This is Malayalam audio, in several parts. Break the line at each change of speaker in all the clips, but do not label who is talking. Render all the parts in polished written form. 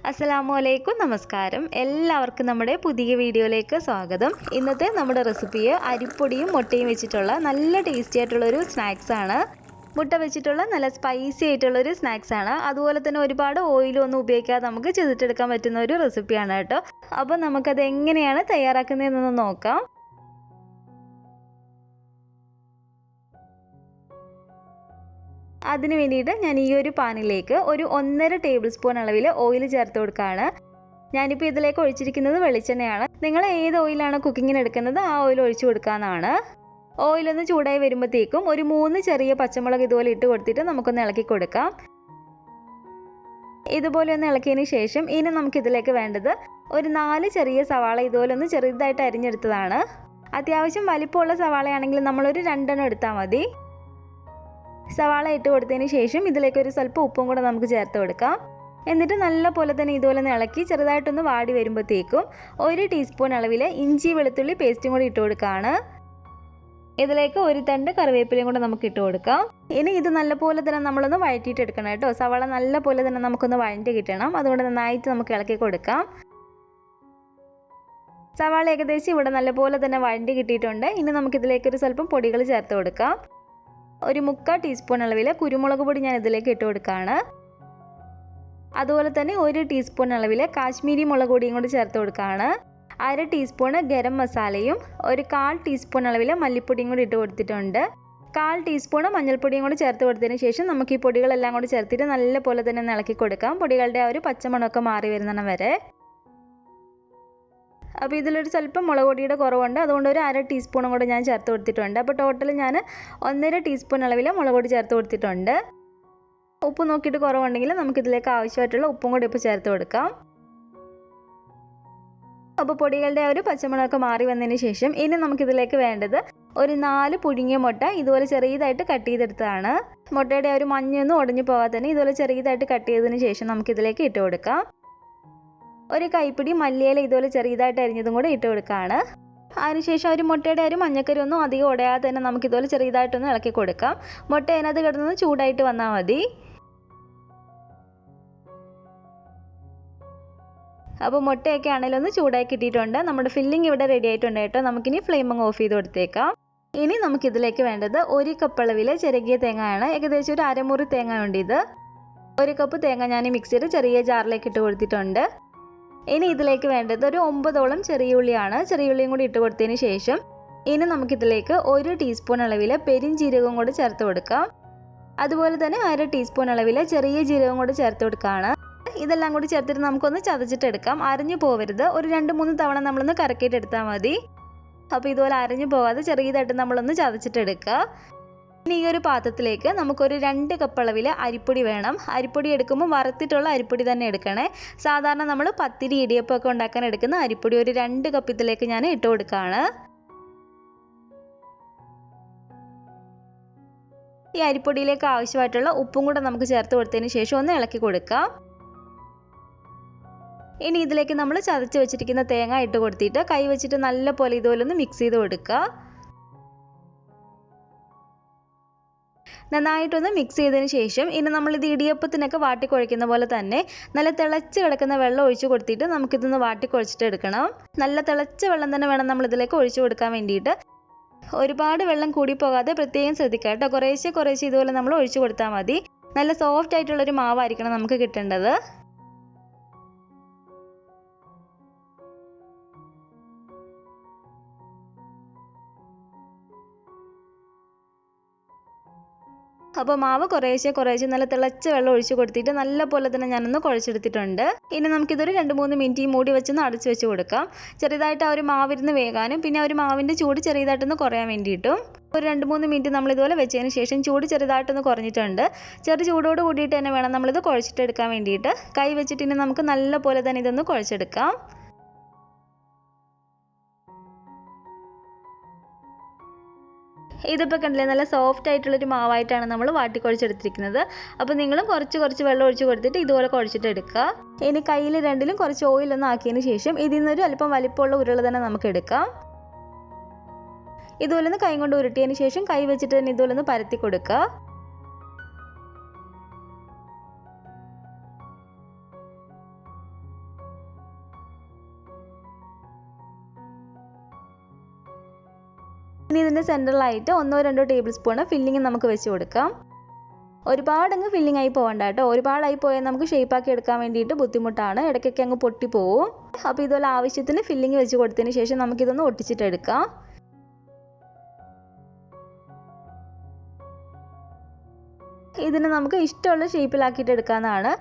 അസ്സലാമു നമസ്കാരം. എല്ലാവർക്കും നമ്മുടെ പുതിയ വീഡിയോയിലേക്ക് സ്വാഗതം. ഇന്നത്തെ നമ്മുടെ റെസിപ്പി അരിപ്പൊടിയും മുട്ടയും വെച്ചിട്ടുള്ള നല്ല ടേസ്റ്റി ആയിട്ടുള്ളൊരു സ്നാക്സ് ആണ്. മുട്ട വെച്ചിട്ടുള്ള നല്ല സ്പൈസി ആയിട്ടുള്ളൊരു സ്നാക്സ് ആണ്. അതുപോലെ തന്നെ ഒരുപാട് ഓയിലൊന്നും ഉപയോഗിക്കാതെ നമുക്ക് ചെയ്തിട്ടെടുക്കാൻ പറ്റുന്ന ഒരു റെസിപ്പിയാണ് കേട്ടോ. അപ്പോൾ നമുക്കത് എങ്ങനെയാണ് തയ്യാറാക്കുന്നതെന്നൊന്ന് നോക്കാം. അതിന് വേണ്ടിയിട്ട് ഞാൻ ഈ ഒരു പാനിലേക്ക് ഒരു 1.5 ടേബിൾ സ്പൂൺ അളവിൽ ഓയിൽ ചേർത്ത് കൊടുക്കുകയാണ്. ഞാനിപ്പോൾ ഇതിലേക്ക് ഒഴിച്ചിരിക്കുന്നത് വെളിച്ചെണ്ണയാണ്. നിങ്ങൾ ഏത് ഓയിലാണ് കുക്കിങ്ങിന് എടുക്കുന്നത് ആ ഓയിൽ ഒഴിച്ചു കൊടുക്കാവുന്നതാണ്. ഓയിലൊന്ന് ചൂടായി വരുമ്പോഴത്തേക്കും ഒരു 3 ചെറിയ പച്ചമുളക് ഇതുപോലെ ഇട്ട് കൊടുത്തിട്ട് നമുക്കൊന്ന് ഇളക്കി കൊടുക്കാം. ഇതുപോലെ ഒന്ന് ഇളക്കിയതിന് ശേഷം ഇനി നമുക്കിതിലേക്ക് വേണ്ടത് ഒരു 4 ചെറിയ സവാള ഇതുപോലെ ഒന്ന് ചെറുതായിട്ട് അരിഞ്ഞെടുത്തതാണ്. അത്യാവശ്യം വലിപ്പമുള്ള സവാളയാണെങ്കിൽ നമ്മളൊരു 2 എണ്ണം എടുത്താൽ മതി. സവാള ഇട്ട് കൊടുത്തതിന് ശേഷം ഇതിലേക്ക് ഒരു സ്വല്പം ഉപ്പും കൂടെ നമുക്ക് ചേർത്ത് കൊടുക്കാം. എന്നിട്ട് നല്ല പോലെ തന്നെ ഇതുപോലെ ഒന്ന് ഇളക്കി ചെറുതായിട്ടൊന്ന് വാടി വരുമ്പോഴത്തേക്കും 1 ടീസ്പൂൺ അളവിൽ ഇഞ്ചി വെളുത്തുള്ളി പേസ്റ്റും കൂടി ഇട്ട് കൊടുക്കുകയാണ്. ഇതിലേക്ക് ഒരു തണ്ട് കറിവേപ്പിലയും കൂടെ നമുക്ക് ഇട്ട് കൊടുക്കാം. ഇനി ഇത് നല്ലപോലെ തന്നെ നമ്മളൊന്ന് വഴറ്റിയിട്ട് എടുക്കണം കേട്ടോ. സവാള നല്ല പോലെ തന്നെ നമുക്കൊന്ന് വഴറ്റി കിട്ടണം. അതുകൊണ്ട് നന്നായിട്ട് നമുക്ക് ഇളക്കി കൊടുക്കാം. സവാള ഏകദേശം ഇവിടെ നല്ലപോലെ തന്നെ വഴറ്റി കിട്ടിയിട്ടുണ്ട്. ഇനി നമുക്കിതിലേക്ക് ഒരു സ്വല്പം പൊടികൾ ചേർത്ത് കൊടുക്കാം. ഒരു 3/4 ടീസ്പൂൺ അളവിൽ കുരുമുളക് പൊടി ഞാൻ ഇതിലേക്ക് ഇട്ട് കൊടുക്കുകയാണ്. അതുപോലെ തന്നെ 1 ടീസ്പൂൺ അളവിൽ കാശ്മീരി മുളക് പൊടിയും കൂടി ചേർത്ത് കൊടുക്കുകയാണ്. 1/2 ടീസ്പൂൺ ഗരം മസാലയും 1/4 ടീസ്പൂൺ അളവിൽ മല്ലിപ്പൊടിയും കൂടി ഇട്ട് കൊടുത്തിട്ടുണ്ട്. 1/4 ടീസ്പൂൺ മഞ്ഞൾപ്പൊടിയും കൂടി ചേർത്ത് കൊടുത്തതിന് ശേഷം നമുക്ക് ഈ പൊടികളെല്ലാം കൂടി ചേർത്തിട്ട് നല്ല പോലെ തന്നെ ഇളക്കി കൊടുക്കാം. പൊടികളുടെ ആ ഒരു പച്ചമണമൊക്കെ മാറി വരുന്നിടം വരെ. അപ്പോൾ ഇതിലൊരു സ്വല്പം മുളക് പൊടിയുടെ കുറവുണ്ട്. അതുകൊണ്ട് ഒരു 1/2 ടീസ്പൂണും കൂടെ ഞാൻ ചേർത്ത് കൊടുത്തിട്ടുണ്ട്. അപ്പോൾ ടോട്ടൽ ഞാൻ 1.5 ടീസ്പൂൺ അളവിൽ മുളക് പൊടി ചേർത്ത് കൊടുത്തിട്ടുണ്ട്. ഉപ്പ് നോക്കിയിട്ട് കുറവുണ്ടെങ്കിൽ നമുക്കിതിലേക്ക് ആവശ്യമായിട്ടുള്ള ഉപ്പും കൂടി ഇപ്പോൾ ചേർത്ത് കൊടുക്കാം. അപ്പോൾ പൊടികളുടെ ഒരു പച്ചമണമൊക്കെ മാറി വന്നതിന് ശേഷം ഇനി നമുക്കിതിലേക്ക് വേണ്ടത് ഒരു 4 പുഴുങ്ങിയ മുട്ട ഇതുപോലെ ചെറിയതായിട്ട് കട്ട് ചെയ്തെടുത്തതാണ്. മുട്ടയുടെ ഒരു മഞ്ഞൊന്നും ഉടഞ്ഞു പോകാതെ തന്നെ ഇതുപോലെ ചെറിയതായിട്ട് കട്ട് ചെയ്തതിന് ശേഷം നമുക്കിതിലേക്ക് ഇട്ട് കൊടുക്കാം. ഒരു കൈപ്പിടി മല്ലിയില ഇതുപോലെ ചെറിയതായിട്ട് അരിഞ്ഞതും കൂടെ ഇട്ട് കൊടുക്കുകയാണ്. അതിനുശേഷം ഒരു മുട്ടയുടെ ഒരു മഞ്ഞക്കരി ഒന്നും അധികം ഉടയാതെ തന്നെ നമുക്ക് ഇതുപോലെ ചെറിയതായിട്ടൊന്ന് ഇളക്കി കൊടുക്കാം. മുട്ട അതിനകത്ത് കിടന്ന് ചൂടായിട്ട് വന്നാൽ മതി. അപ്പോൾ മുട്ടയൊക്കെ ആണെങ്കിലും ഒന്ന് ചൂടാക്കി കിട്ടിയിട്ടുണ്ട്. നമ്മുടെ ഫില്ലിംഗ് ഇവിടെ റെഡി ആയിട്ടുണ്ട് കേട്ടോ. നമുക്കിനി ഫ്ലെയിം അങ്ങ് ഓഫ് ചെയ്ത് കൊടുത്തേക്കാം. ഇനി നമുക്കിതിലേക്ക് വേണ്ടത് 1 കപ്പ് അളവിൽ ചിരകിയ തേങ്ങയാണ്. ഏകദേശം ഒരു അരമുറി തേങ്ങ ഉണ്ട് ഇത്. 1 കപ്പ് തേങ്ങ ഞാൻ മിക്സിയുടെ ചെറിയ ജാറിലേക്ക് ഇട്ട് കൊടുത്തിട്ടുണ്ട്. ഇനി ഇതിലേക്ക് വേണ്ടത് ഒരു 9ഓളം ചെറിയ ഉള്ളിയാണ്. ചെറിയ ഉള്ളിയും കൂടി ഇട്ട് കൊടുത്തതിന് ശേഷം ഇനി നമുക്കിതിലേക്ക് 1 ടീസ്പൂൺ അളവിൽ പെരിഞ്ജീരകവും കൂടി ചേർത്ത് കൊടുക്കാം. അതുപോലെ തന്നെ 1/2 ടീസ്പൂൺ അളവിൽ ചെറിയ ജീരകം കൂടി ചേർത്ത് കൊടുക്കുകയാണ്. ഇതെല്ലാം കൂടി ചേർത്തിട്ട് നമുക്കൊന്ന് ചതച്ചിട്ടെടുക്കാം. അരഞ്ഞു പോവരുത്. ഒരു 2-3 തവണ നമ്മളൊന്ന് കറക്കിയിട്ട് എടുത്താൽ മതി. അപ്പോൾ ഇതുപോലെ അരഞ്ഞു പോകാതെ ചെറിയതായിട്ട് നമ്മളൊന്ന് ചതച്ചിട്ടെടുക്കുക. ഇനി ഈ ഒരു പാത്രത്തിലേക്ക് നമുക്കൊരു 2 കപ്പ് അളവിൽ അരിപ്പൊടി വേണം. അരിപ്പൊടി എടുക്കുമ്പോൾ വറുത്തിട്ടുള്ള അരിപ്പൊടി തന്നെ എടുക്കണേ. സാധാരണ നമ്മൾ പത്തിരി ഇടിയപ്പമൊക്കെ ഉണ്ടാക്കാൻ എടുക്കുന്ന അരിപ്പൊടി ഒരു 2 കപ്പ് ഇതിലേക്ക് ഞാൻ ഇട്ട് കൊടുക്കുകയാണ്. ഈ അരിപ്പൊടിയിലേക്ക് ആവശ്യമായിട്ടുള്ള ഉപ്പും കൂടെ നമുക്ക് ചേർത്ത് കൊടുത്തതിന് ശേഷം ഒന്ന് ഇളക്കി കൊടുക്കാം. ഇനി ഇതിലേക്ക് നമ്മൾ ചതച്ച് വെച്ചിരിക്കുന്ന തേങ്ങ ഇട്ട് കൊടുത്തിട്ട് കൈ വെച്ചിട്ട് നല്ല പോലെ ഇതുപോലെ ഒന്ന് മിക്സ് ചെയ്ത് കൊടുക്കുക. നന്നായിട്ടൊന്ന് മിക്സ് ചെയ്തതിന് ശേഷം ഇനി നമ്മളിത് ഇടിയപ്പത്തിനൊക്കെ വാട്ടിക്കുഴയ്ക്കുന്ന പോലെ തന്നെ നല്ല തിളച്ച് കിടക്കുന്ന വെള്ളം ഒഴിച്ചു കൊടുത്തിട്ട് നമുക്കിതൊന്ന് വാട്ടിക്കുഴച്ചിട്ട് എടുക്കണം. നല്ല തിളച്ച വെള്ളം തന്നെ വേണം നമ്മളിതിലേക്ക് ഒഴിച്ചു കൊടുക്കാൻ വേണ്ടിയിട്ട്. ഒരുപാട് വെള്ളം കൂടി പോകാതെ പ്രത്യേകം ശ്രദ്ധിക്കുക കേട്ടോ. കുറേശ്ശെ ഇതുപോലെ നമ്മൾ ഒഴിച്ചു കൊടുത്താൽ മതി. നല്ല സോഫ്റ്റ് ആയിട്ടുള്ളൊരു മാവായിരിക്കണം നമുക്ക് കിട്ടേണ്ടത്. അപ്പോൾ മാവ് കുറേശ്ശെ നല്ല തിളച്ച വെള്ളം ഒഴിച്ചു കൊടുത്തിട്ട് നല്ല പോലെ തന്നെ ഞാനൊന്ന് കുഴച്ചെടുത്തിട്ടുണ്ട്. ഇനി നമുക്കിതൊരു 2-3 മിനിറ്റ് മൂടി വെച്ചൊന്ന് അടച്ചു വെച്ച് കൊടുക്കാം. ചെറുതായിട്ട് ആ ഒരു മാവിരുന്ന് വേകാനും പിന്നെ ആ ഒരു മാവിൻ്റെ ചൂട് ചെറിയതായിട്ടൊന്ന് കുറയാൻ വേണ്ടിയിട്ടും. ഒരു 2-3 മിനിറ്റ് നമ്മളിതുപോലെ വെച്ചതിന് ശേഷം ചൂട് ചെറുതായിട്ടൊന്ന് കുറഞ്ഞിട്ടുണ്ട്. ചെറു ചൂടോട് കൂടിയിട്ട് തന്നെ വേണം നമ്മളിത് കുഴച്ചിട്ടെടുക്കാൻ വേണ്ടിയിട്ട്. കൈ വെച്ചിട്ട് ഇനി നമുക്ക് നല്ല പോലെ തന്നെ ഇതൊന്ന് കുഴച്ചെടുക്കാം. ഇതിപ്പോൾ കണ്ടില്ലേ, നല്ല സോഫ്റ്റ് ആയിട്ടുള്ളൊരു മാവായിട്ടാണ് നമ്മൾ വാട്ടിക്കുഴച്ചെടുത്തിരിക്കുന്നത്. അപ്പോൾ നിങ്ങളും കുറച്ച് വെള്ളം ഒഴിച്ച് കൊടുത്തിട്ട് ഇതുപോലെ കുഴച്ചിട്ട് എടുക്കുക. ഇനി കയ്യിൽ രണ്ടിലും കുറച്ച് ഓയിലൊന്നും ആക്കിയതിന് ശേഷം ഇതിൽ നിന്നൊരു അല്പം വലിപ്പമുള്ള ഉരുള തന്നെ നമുക്ക് എടുക്കാം. ഇതുപോലെ ഒന്ന് കൈ കൊണ്ട് ഉരുട്ടിയതിന് ശേഷം കൈ വെച്ചിട്ട് തന്നെ ഇതുപോലെ ഒന്ന് പരത്തി കൊടുക്കുക. ഇനി ഇതിൻ്റെ സെൻറ്ററിലായിട്ട് 1-2 ടേബിൾ സ്പൂൺ ഫില്ലിങ് നമുക്ക് വെച്ച് കൊടുക്കാം. ഒരുപാടങ്ങ് ഫില്ലിംഗ് ആയി പോകണ്ട കേട്ടോ. ഒരുപാടായി പോയാൽ നമുക്ക് ഷേപ്പാക്കി എടുക്കാൻ വേണ്ടിയിട്ട് ബുദ്ധിമുട്ടാണ്, ഇടയ്ക്കൊക്കെ അങ്ങ് പൊട്ടിപ്പോവും. അപ്പോൾ ഇതുപോലെ ആവശ്യത്തിന് ഫില്ലിങ് വെച്ച് കൊടുത്തതിന് ശേഷം നമുക്കിതൊന്ന് ഒട്ടിച്ചിട്ടെടുക്കാം. ഇതിന് നമുക്ക് ഇഷ്ടമുള്ള ഷേപ്പിലാക്കിയിട്ട് എടുക്കാവുന്നതാണ്.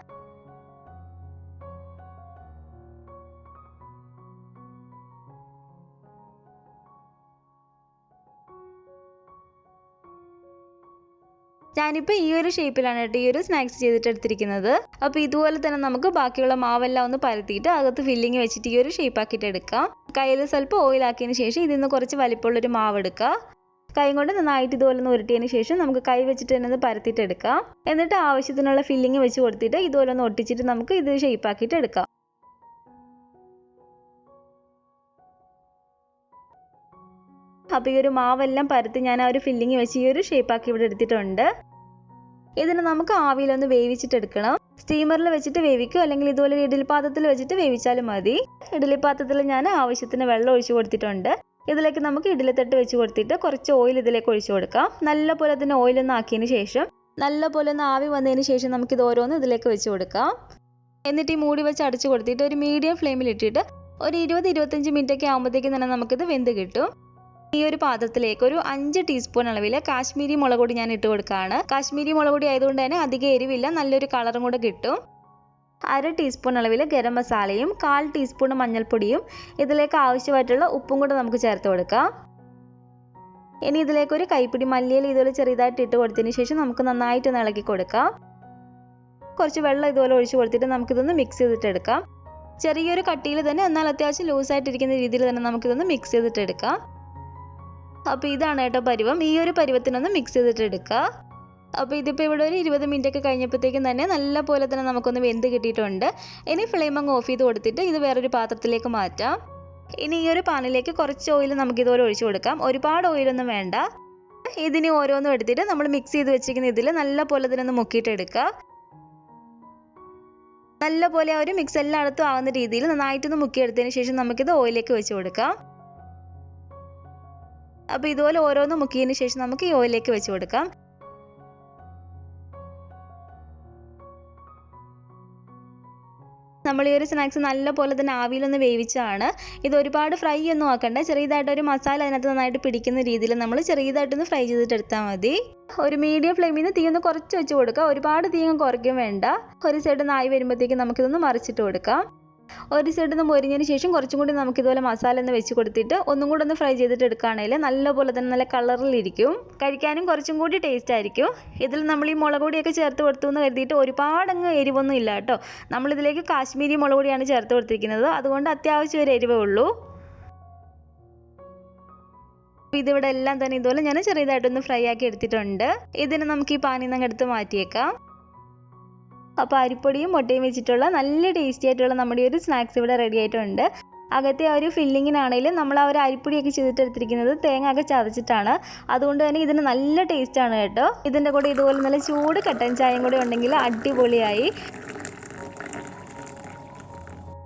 ഞാനിപ്പോൾ ഈ ഒരു ഷേപ്പിലാണ് കേട്ടോ ഈ ഒരു സ്നാക്സ് ചെയ്തിട്ട് എടുത്തിരിക്കുന്നത്. അപ്പോൾ ഇതുപോലെ തന്നെ നമുക്ക് ബാക്കിയുള്ള മാവെല്ലാം ഒന്ന് പരത്തിയിട്ട് അകത്ത് ഫില്ലിങ് വെച്ചിട്ട് ഈ ഒരു ഷേപ്പാക്കിയിട്ട് എടുക്കാം. കയ്യിൽ സ്വല്പം ഓയിലാക്കിയതിന് ശേഷം ഇതിൽ നിന്ന് കുറച്ച് വലിപ്പമുള്ളൊരു മാവ് എടുക്കുക. കൈ കൊണ്ട് നന്നായിട്ട് ഇതുപോലെ ഒന്ന് ഉരുട്ടിയതിന് ശേഷം നമുക്ക് കൈ വെച്ചിട്ട് തന്നെ ഒന്ന് പരത്തിയിട്ട് എടുക്കാം. എന്നിട്ട് ആവശ്യത്തിനുള്ള ഫില്ലിങ് വെച്ച് കൊടുത്തിട്ട് ഇതുപോലെ ഒന്ന് ഒട്ടിച്ചിട്ട് നമുക്ക് ഇത് ഷേപ്പാക്കിയിട്ട് എടുക്കാം. അപ്പോൾ ഈ ഒരു മാവെല്ലാം പരത്തി ഞാൻ ആ ഒരു ഫില്ലിങ് വെച്ച് ഈ ഒരു ഷേപ്പാക്കി ഇവിടെ എടുത്തിട്ടുണ്ട്. ഇതിന് നമുക്ക് ആവിയിലൊന്ന് വേവിച്ചിട്ടെടുക്കണം. സ്റ്റീമറിൽ വെച്ചിട്ട് വേവിക്കുക, അല്ലെങ്കിൽ ഇതുപോലെ ഇഡ്ഡലി പാത്രത്തിൽ വെച്ചിട്ട് വേവിച്ചാലും മതി. ഇഡ്ഡലി പാത്രത്തിൽ ഞാൻ ആവശ്യത്തിന് വെള്ളം ഒഴിച്ചു കൊടുത്തിട്ടുണ്ട്. ഇതിലേക്ക് നമുക്ക് ഇഡ്ഡലി തട്ട് വെച്ച് കൊടുത്തിട്ട് കുറച്ച് ഓയിൽ ഇതിലേക്ക് ഒഴിച്ചു കൊടുക്കാം. നല്ലപോലെ അതിന് ഓയിലൊന്ന് ആക്കിയതിന് ശേഷം നല്ലപോലെ ഒന്ന് ആവി വന്നതിന് ശേഷം നമുക്കിത് ഓരോന്ന് ഇതിലേക്ക് വെച്ച് കൊടുക്കാം. എന്നിട്ട് ഈ മൂടി വെച്ച് അടച്ചു കൊടുത്തിട്ട് ഒരു മീഡിയം ഫ്ലെയിമിൽ ഇട്ടിട്ട് ഒരു 20-25 മിനിറ്റൊക്കെ ആകുമ്പോഴത്തേക്കും തന്നെ നമുക്കിത് വെന്ത് കിട്ടും. ഈ ഒരു പാത്രത്തിലേക്ക് ഒരു 5 ടീസ്പൂൺ അളവിൽ കാശ്മീരി മുളക് പൊടി ഞാൻ ഇട്ട് കൊടുക്കുകയാണ്. കാശ്മീരി മുളക് പൊടി ആയതുകൊണ്ട് തന്നെ അധികം എരിവില്ല, നല്ലൊരു കളറും കൂടെ കിട്ടും. 1/2 ടീസ്പൂൺ അളവിൽ ഗരം മസാലയും 1/4 ടീസ്പൂൺ മഞ്ഞൾപ്പൊടിയും ഇതിലേക്ക് ആവശ്യമായിട്ടുള്ള ഉപ്പും കൂടെ നമുക്ക് ചേർത്ത് കൊടുക്കാം. ഇനി ഇതിലേക്ക് ഒരു കൈപ്പിടി മല്ലിയില ഇതുപോലെ ചെറുതായിട്ട് ഇട്ട് കൊടുത്തതിന് ശേഷം നമുക്ക് നന്നായിട്ട് ഇളക്കി കൊടുക്കാം. കുറച്ച് വെള്ളം ഇതുപോലെ ഒഴിച്ചു കൊടുത്തിട്ട് നമുക്കിതൊന്ന് മിക്സ് ചെയ്തിട്ടെടുക്കാം. ചെറിയൊരു കട്ടിയിൽ തന്നെ, എന്നാൽ അത്യാവശ്യം ലൂസായിട്ടിരിക്കുന്ന രീതിയിൽ തന്നെ നമുക്കിതൊന്ന് മിക്സ് ചെയ്തിട്ടെടുക്കാം. അപ്പോൾ ഇതാണ് കേട്ടോ പരുവം. ഈ ഒരു പരുവത്തിനൊന്ന് മിക്സ് ചെയ്തിട്ടെടുക്കുക. അപ്പോൾ ഇതിപ്പോൾ ഇവിടെ ഒരു 20 മിനിറ്റ് ഒക്കെ കഴിഞ്ഞപ്പോഴത്തേക്കും തന്നെ നല്ല പോലെ തന്നെ നമുക്കൊന്ന് വെന്ത് കിട്ടിയിട്ടുണ്ട്. ഇനി ഫ്ലെയിം അങ്ങ് ഓഫ് ചെയ്ത് കൊടുത്തിട്ട് ഇത് വേറൊരു പാത്രത്തിലേക്ക് മാറ്റാം. ഇനി ഈ ഒരു പാനിലേക്ക് കുറച്ച് ഓയിൽ നമുക്ക് ഇതുപോലെ ഒഴിച്ചു കൊടുക്കാം. ഒരുപാട് ഓയിലൊന്നും വേണ്ട. ഇതിന് ഓരോന്നും എടുത്തിട്ട് നമ്മൾ മിക്സ് ചെയ്ത് വെച്ചിരിക്കുന്ന ഇതിൽ നല്ല പോലെ തന്നെ ഒന്ന് മുക്കിയിട്ടെടുക്കുക. നല്ല പോലെ ആ ഒരു മിക്സ് എല്ലായിടത്തും ആവുന്ന രീതിയിൽ നന്നായിട്ടൊന്ന് മുക്കിയെടുത്തതിന് ശേഷം നമുക്കിത് ഓയിലേക്ക് വെച്ച് കൊടുക്കാം. അപ്പോൾ ഇതുപോലെ ഓരോന്ന് മുക്കിയതിന് ശേഷം നമുക്ക് ഈ ഓയിലേക്ക് വെച്ച് കൊടുക്കാം. നമ്മൾ ഈ ഒരു സ്നാക്സ് നല്ല പോലെ തന്നെ ആവിയിലൊന്ന് വേവിച്ചാണ്. ഇത് ഒരുപാട് ഫ്രൈ ഒന്നും ആക്കണ്ട, ചെറിയതായിട്ട് ഒരു മസാല അതിനകത്ത് നന്നായിട്ട് പിടിക്കുന്ന രീതിയിൽ നമ്മൾ ചെറിയതായിട്ടൊന്ന് ഫ്രൈ ചെയ്തിട്ടെടുത്താൽ മതി. ഒരു മീഡിയം ഫ്ലെയിമിൽ നിന്ന് തീ ഒന്ന് കുറച്ച് വെച്ച് കൊടുക്കുക. ഒരുപാട് തീ കുറയ്ക്കും വേണ്ട. ഒരു സൈഡ് ഒന്ന് ആയി വരുമ്പോഴത്തേക്കും നമുക്കിതൊന്ന് മറിച്ചിട്ട് കൊടുക്കാം. ഒരു സൈഡിൽ നിന്ന് മൊരിഞ്ഞതിന് ശേഷം കുറച്ചും കൂടി നമുക്കിതുപോലെ മസാല ഒന്ന് വെച്ച് കൊടുത്തിട്ട് ഒന്നും കൂടെ ഒന്ന് ഫ്രൈ ചെയ്തിട്ട് എടുക്കുകയാണെങ്കിൽ നല്ലപോലെ തന്നെ നല്ല കളറിലിരിക്കും. കഴിക്കാനും കുറച്ചും കൂടി ടേസ്റ്റ് ആയിരിക്കും. ഇതിൽ നമ്മൾ ഈ മുളക് പൊടിയൊക്കെ ചേർത്ത് കൊടുത്തു എന്ന് കരുതിയിട്ട് ഒരുപാടങ്ങ് എരിവൊന്നും ഇല്ല കേട്ടോ. നമ്മളിതിലേക്ക് കാശ്മീരി മുളക് പൊടിയാണ് ചേർത്ത് കൊടുത്തിരിക്കുന്നത്, അതുകൊണ്ട് അത്യാവശ്യം ഒരു എരിവേ ഉള്ളൂ. ഇതിവിടെ എല്ലാം തന്നെ ഇതുപോലെ ഞാൻ ചെറിയതായിട്ടൊന്ന് ഫ്രൈ ആക്കി എടുത്തിട്ടുണ്ട്. ഇതിന് നമുക്ക് ഈ പാനിൽ നിന്ന് എടുത്ത് മാറ്റിയേക്കാം. അപ്പോൾ അരിപ്പൊടിയും മുട്ടയും വെച്ചിട്ടുള്ള നല്ല ടേസ്റ്റി ആയിട്ടുള്ള നമ്മുടെ ഒരു സ്നാക്സ് ഇവിടെ റെഡി ആയിട്ടുണ്ട്. അകത്തെ ആ ഒരു ഫില്ലിങ്ങിനാണെങ്കിലും നമ്മൾ ആ ഒരു അരിപ്പൊടിയൊക്കെ ചെയ്തിട്ടെടുത്തിരിക്കുന്നത് തേങ്ങ ഒക്കെ ചതച്ചിട്ടാണ്. അതുകൊണ്ട് തന്നെ ഇതിന് നല്ല ടേസ്റ്റാണ് കേട്ടോ. ഇതിൻ്റെ കൂടെ ഇതുപോലെ നല്ല ചൂട് കട്ടൻ ചായയും കൂടെ ഉണ്ടെങ്കിൽ അടിപൊളിയായി.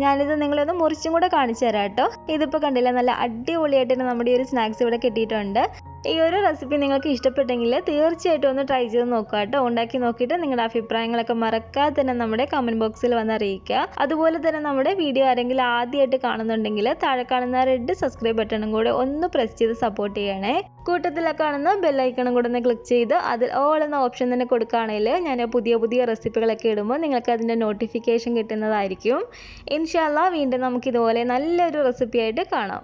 ഞാനിത് നിങ്ങളൊന്ന് മുറിച്ചും കൂടെ കാണിച്ചു തരാം കേട്ടോ. ഇതിപ്പോൾ കണ്ടില്ല, നല്ല അടിപൊളിയായിട്ട് തന്നെ നമ്മുടെ ഈ ഒരു സ്നാക്സ് ഇവിടെ കിട്ടിയിട്ടുണ്ട്. ഈ ഒരു റെസിപ്പി നിങ്ങൾക്ക് ഇഷ്ടപ്പെട്ടെങ്കിൽ തീർച്ചയായിട്ടും ഒന്ന് ട്രൈ ചെയ്ത് നോക്കുക കേട്ടോ. ഉണ്ടാക്കി നോക്കിയിട്ട് നിങ്ങളുടെ അഭിപ്രായങ്ങളൊക്കെ മറക്കാതെ തന്നെ നമ്മുടെ കമൻറ്റ് ബോക്സിൽ വന്ന് അറിയിക്കുക. അതുപോലെ തന്നെ നമ്മുടെ വീഡിയോ ആരെങ്കിലും ആദ്യമായിട്ട് കാണുന്നുണ്ടെങ്കിൽ താഴെ കാണുന്ന റെഡ് സബ്സ്ക്രൈബ് ബട്ടണും കൂടെ ഒന്ന് പ്രസ് ചെയ്ത് സപ്പോർട്ട് ചെയ്യണേ. കൂട്ടത്തിൽ കാണുന്ന ബെല്ലൈക്കണും കൂടെ ഒന്ന് ക്ലിക്ക് ചെയ്ത് അതിൽ ഓൾ എന്ന ഓപ്ഷൻ തന്നെ കൊടുക്കുകയാണെങ്കിൽ ഞാൻ പുതിയ റെസിപ്പികളൊക്കെ ഇടുമ്പോൾ നിങ്ങൾക്ക് അതിൻ്റെ നോട്ടിഫിക്കേഷൻ കിട്ടുന്നതായിരിക്കും. ഇൻഷാ അല്ലാഹ് വീണ്ടും നമുക്ക് ഇതുപോലെ നല്ലൊരു റെസിപ്പി ആയിട്ട് കാണാം.